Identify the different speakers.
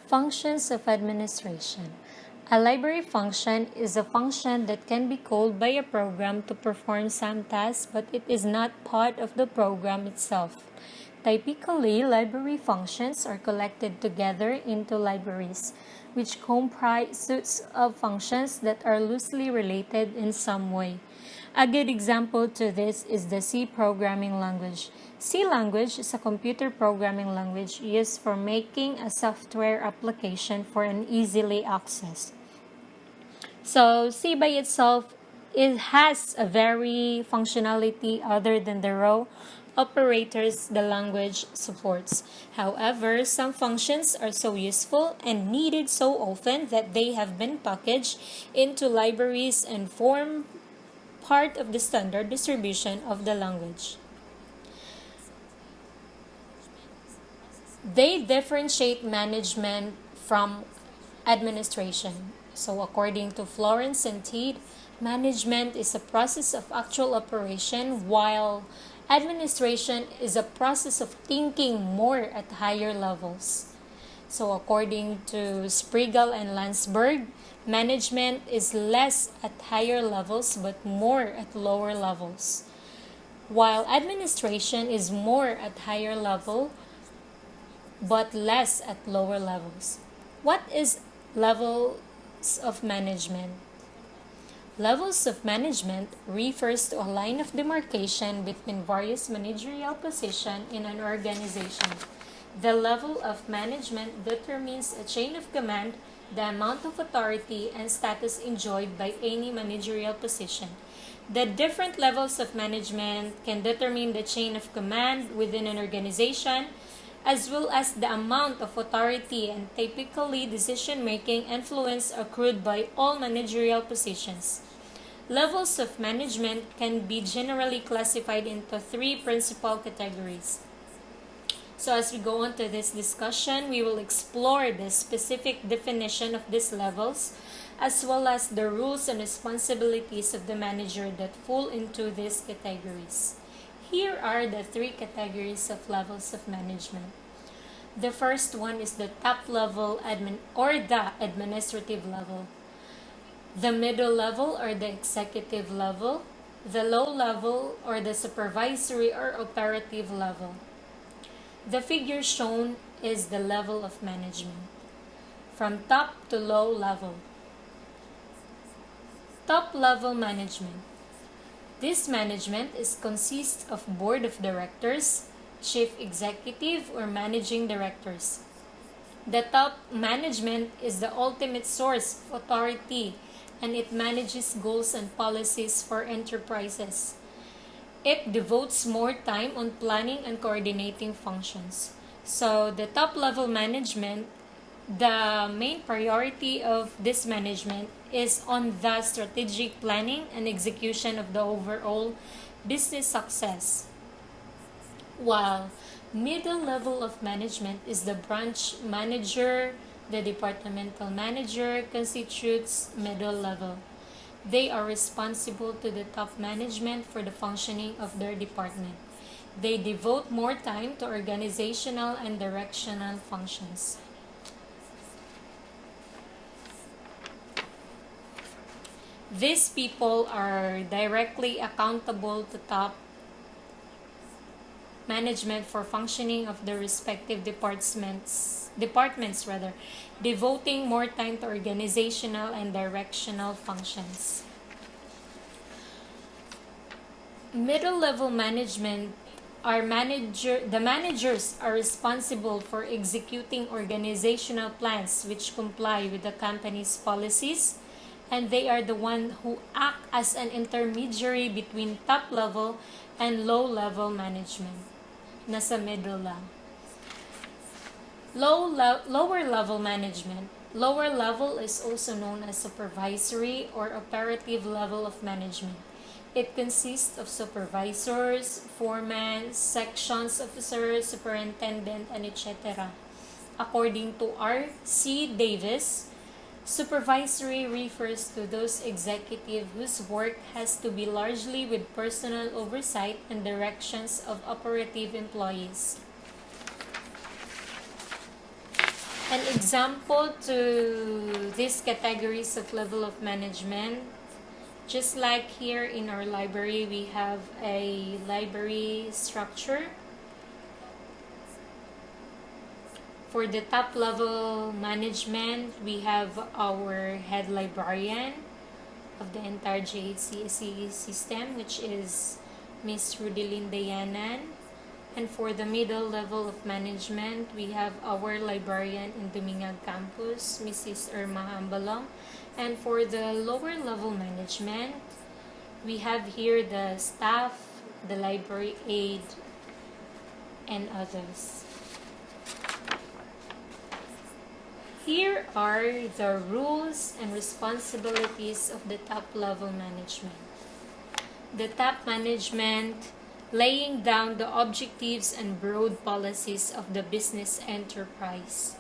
Speaker 1: Functions of administration. A library function is a function that can be called by a program to perform some tasks, but it is not part of the program itself. Typically, library functions are collected together into libraries, which comprise suites of functions that are loosely related in some way. A good example to this is the C programming language. C language is a computer programming language used for making a software application for an easily accessed. So C by itself, it has a very functionality other than the row operators the language supports. However, some functions are so useful and needed so often that they have been packaged into libraries and form part of the standard distribution of the language. They differentiate management from administration. So, according to Florence and Teed, management is a process of actual operation, while administration is a process of thinking more at higher levels. So, according to Sprigal and Landsberg, management is less at higher levels but more at lower levels, while administration is more at higher level but less at lower levels. What is levels of management? Levels of management refers to a line of demarcation between various managerial positions in an organization. The level of management determines a chain of command, the amount of authority and status enjoyed by any managerial position. The different levels of management can determine the chain of command within an organization, as well as the amount of authority and typically decision-making influence accrued by all managerial positions. Levels of management can be generally classified into three principal categories. So as we go on to this discussion, we will explore the specific definition of these levels, as well as the rules and responsibilities of the manager that fall into these categories. Here are the three categories of levels of management. The first one is the top level the administrative level. The middle level or the executive level. The low level or the supervisory or operative level. The figure shown is the level of management from top to low level. Top level management. This management consists of board of directors, chief executive, or managing directors. The top management is the ultimate source of authority, and it manages goals and policies for enterprises. It devotes more time on planning and coordinating functions. So the top level management, the main priority of this management is on the strategic planning and execution of the overall business success. While middle level of management is the branch manager, the departmental manager constitutes middle level. They are responsible to the top management for the functioning of their department. They devote more time to organizational and directional functions. These people are directly accountable to top management for functioning of the respective departments, devoting more time to organizational and directional functions. Middle level management the managers are responsible for executing organizational plans which comply with the company's policies, and they are the one who act as an intermediary between top level and low level management. Nasa middle lang. Lower level management. Lower level is also known as supervisory or operative level of management. It consists of supervisors, foremen, sections officers, superintendent, and etc. According to R.C. Davis, supervisory refers to those executives whose work has to be largely with personal oversight and directions of operative employees. An example to these categories of level of management, just like here in our library, we have a library structure. For the top level management, we have our head librarian of the entire JHCSE system, which is Miss Rudilyn Dayanan. And for the middle level of management, we have our librarian in Dumingag campus, Mrs. Irma Ambalong. And for the lower level management, we have here the staff, the library aide, and others. Here are the rules and responsibilities of the top level management. The top management laying down the objectives and broad policies of the business enterprise.